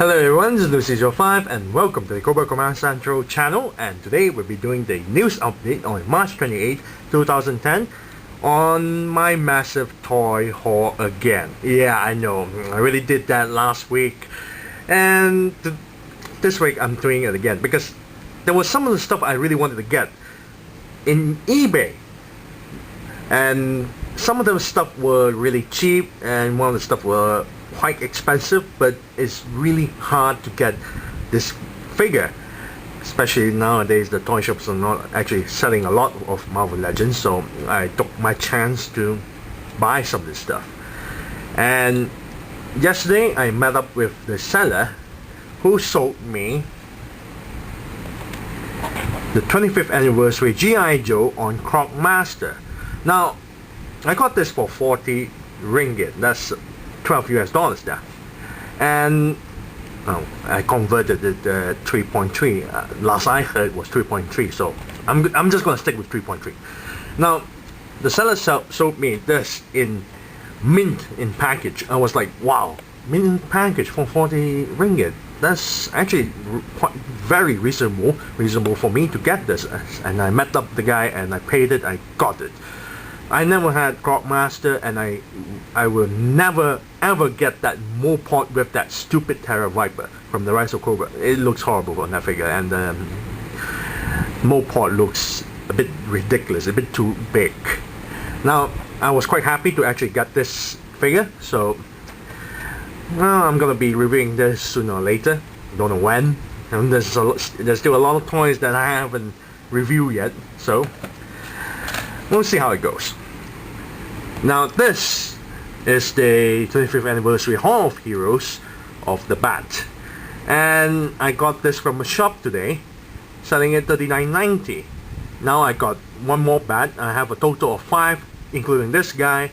Hello everyone, this is Lucy05 and welcome to the Cobra Command Central channel, and today we'll be doing the news update on March 28, 2010 on my massive toy haul again. Yeah, I know, I really did that last week, and this week I'm doing it again because there was some of the stuff I really wanted to get in eBay, and some of the stuff were really cheap and one of the stuff were quite expensive, but it's really hard to get this figure, especially nowadays. The toy shops are not actually selling a lot of Marvel Legends, so I took my chance to buy some of this stuff. And yesterday I met up with the seller who sold me the 25th anniversary G.I. Joe on Croc Master. Now I got this for 40 ringgit, that's 12 US dollars there, and I converted it 3.3. Last I heard was 3.3, so I'm just gonna stick with 3.3. Now the seller sold me this in mint in package. I was like, wow, mint in package for 40 ringgit. That's actually quite very reasonable for me to get this. And I met up the guy and I paid it. I got it. I never had Croc Master, and I will never ever get that Mopod with that stupid Terror Viper from the Rise of Cobra. It looks horrible on that figure, and Mopod looks a bit ridiculous, a bit too big. Now I was quite happy to actually get this figure, so I'm gonna be reviewing this sooner or later. Don't know when, and there's still a lot of toys that I haven't reviewed yet, so we'll see how it goes. Now this is the 25th anniversary Hall of Heroes of the Bat, and I got this from a shop today, selling it $39.90. Now I got one more bat. I have a total of 5, including this guy,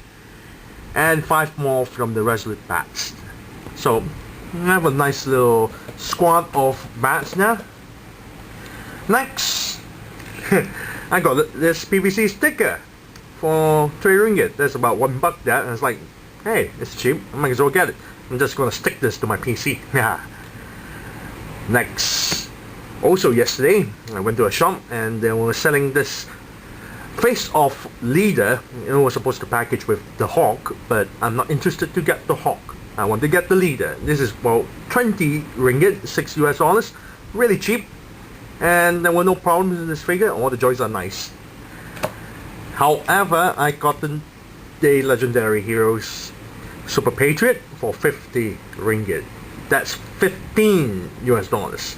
and 5 more from the Resolute bats. So I have a nice little squad of bats now. Next, I got this PVC sticker for 3 ringgit. That's about $1 there, and it's like, hey, it's cheap, I might as well get it. I'm just gonna stick this to my PC. Yeah. Next, also yesterday I went to a shop and they were selling this face-off leader. It was supposed to package with the Hawk, but I'm not interested to get the Hawk. I want to get the leader. This is about 20 ringgit, 6 US dollars, really cheap. And there were no problems in this figure. All the joints are nice. However, I got the Legendary Heroes Super Patriot for 50 ringgit. That's 15 US dollars.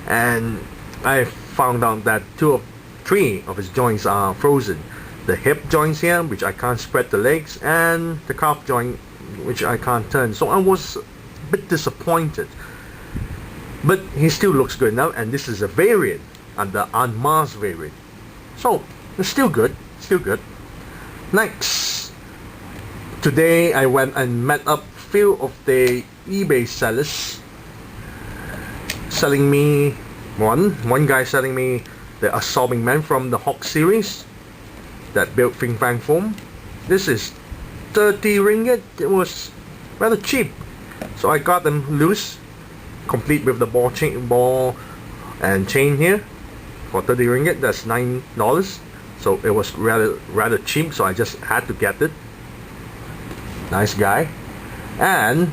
And I found out that 2 or 3 of his joints are frozen. The hip joints here, which I can't spread the legs, and the calf joint, which I can't turn. So I was a bit disappointed. But he still looks good now, and this is a variant, and the unmasked variant. So it's still good, still good. Next, today I went and met up few of the eBay sellers, selling me one guy selling me the Absorbing Man from the Hawk series that built Fin Fang Foam. This is 30 ringgit. It was rather cheap, so I got them loose, complete with the ball and chain here for 30 ringgit. That's $9. So it was rather cheap, so I just had to get it. Nice guy. And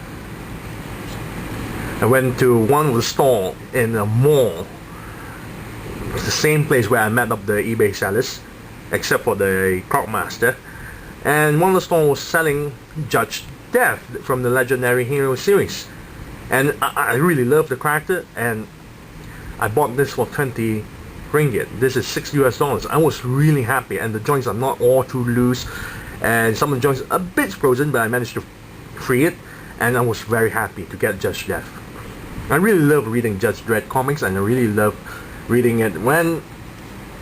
I went to one of the store in a mall. It's the same place where I met up the eBay sellers, except for the Croc Master. And one of the stores was selling Judge Death from the Legendary Hero series. And I really love the character, and I bought this for 20 ringgit. This is 6 US dollars. I was really happy, and the joints are not all too loose, and some of the joints are a bit frozen, but I managed to free it, and I was very happy to get Judge Death. I really love reading Judge Dredd comics, and I really love reading it when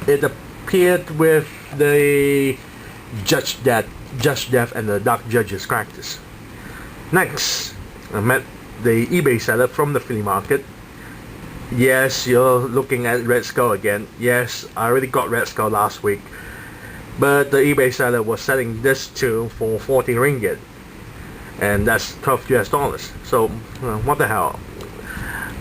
it appeared with the Judge Death and the Dark Judges characters. Next, I met the eBay seller from the flea market. Yes, you're looking at Red Skull again. Yes, I already got Red Skull last week, but the eBay seller was selling this too for 40 ringgit, and that's 12 US dollars. So what the hell.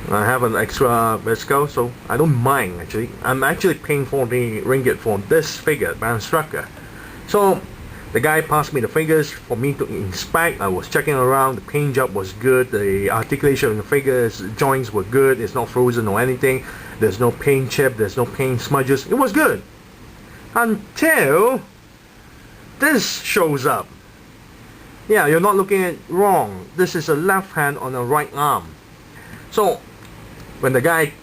I have an extra bisco, so I don't mind actually. I'm actually paying 40 ringgit for this figure, Baron Strucker. So the guy passed me the figures for me to inspect. I was checking around, the paint job was good, the articulation of the figures, joints were good, it's not frozen or anything, there's no paint chip, there's no paint smudges, it was good. Until this shows up. Yeah, you're not looking at it wrong. This is a left hand on a right arm. So when the guy,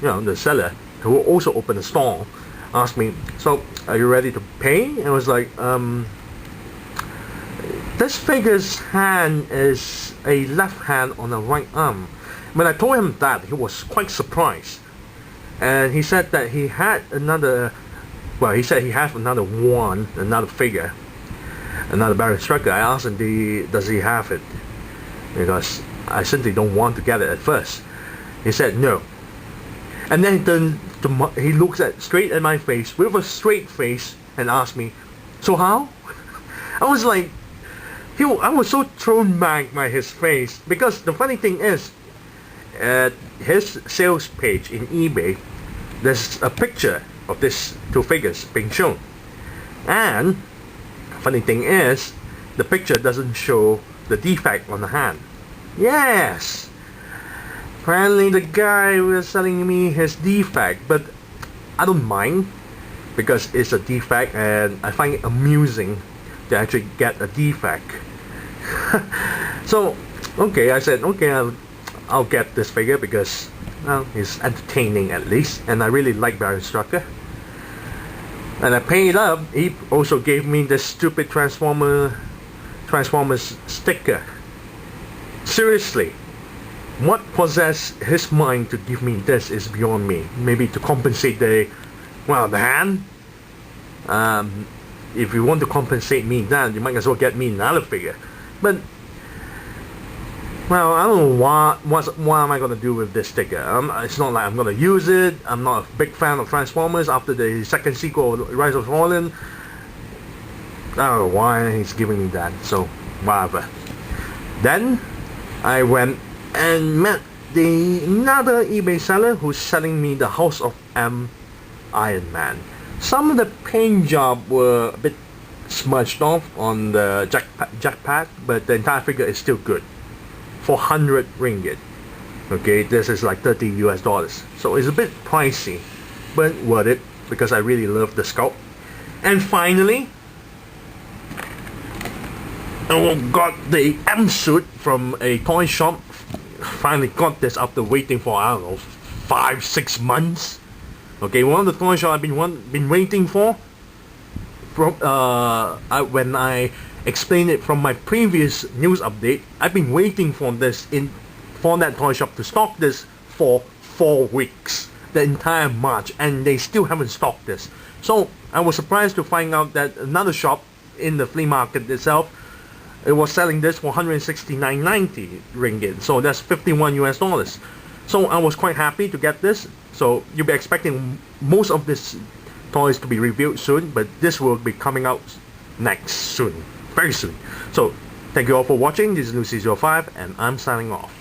the seller, who also opened the store, asked me, so are you ready to pay? And I was like, this figure's hand is a left hand on a right arm. When I told him that, he was quite surprised. And he said that he had another, he said he has another figure, another Baron Strucker. I asked him, does he have it? Because I simply don't want to get it at first. He said no. And then he looks straight at my face with a straight face and asked me, so how? I was like, I was so thrown back by his face, because the funny thing is, at his sales page in eBay, there's a picture of these two figures being shown. And the funny thing is, the picture doesn't show the defect on the hand. Yes! Apparently the guy was selling me his defect, but I don't mind, because it's a defect and I find it amusing to actually get a defect. So, okay, I said, okay, I'll get this figure because, well, it's entertaining at least, and I really like Baron Strucker. And I paid up. He also gave me this stupid Transformers sticker. Seriously, what possessed his mind to give me this is beyond me. Maybe to compensate the hand. If you want to compensate me then, you might as well get me another figure. But, well, I don't know what am I going to do with this sticker. It's not like I'm going to use it. I'm not a big fan of Transformers after the second sequel, Rise of Fallen. I don't know why he's giving me that, so whatever. Then I went and met another eBay seller who's selling me the House of M Iron Man. Some of the paint job were a bit smudged off on the jack pad, but the entire figure is still good. 400 ringgit. Okay, this is like $30 US. So it's a bit pricey, but worth it because I really love the sculpt. And finally, I got the M suit from a toy shop. Finally got this after waiting for, I don't know, 5-6 months. Okay, one of the toy shop I've been waiting for. When I explained it from my previous news update, I've been waiting for this for that toy shop to stock this for 4 weeks, the entire March, and they still haven't stocked this. So I was surprised to find out that another shop in the flea market itself, it was selling this for 169.90 ringgit. So that's $51 US. So I was quite happy to get this. So you'll be expecting most of these toys to be reviewed soon, but this will be coming out next soon, very soon. So thank you all for watching. This is Lucy05 and I'm signing off.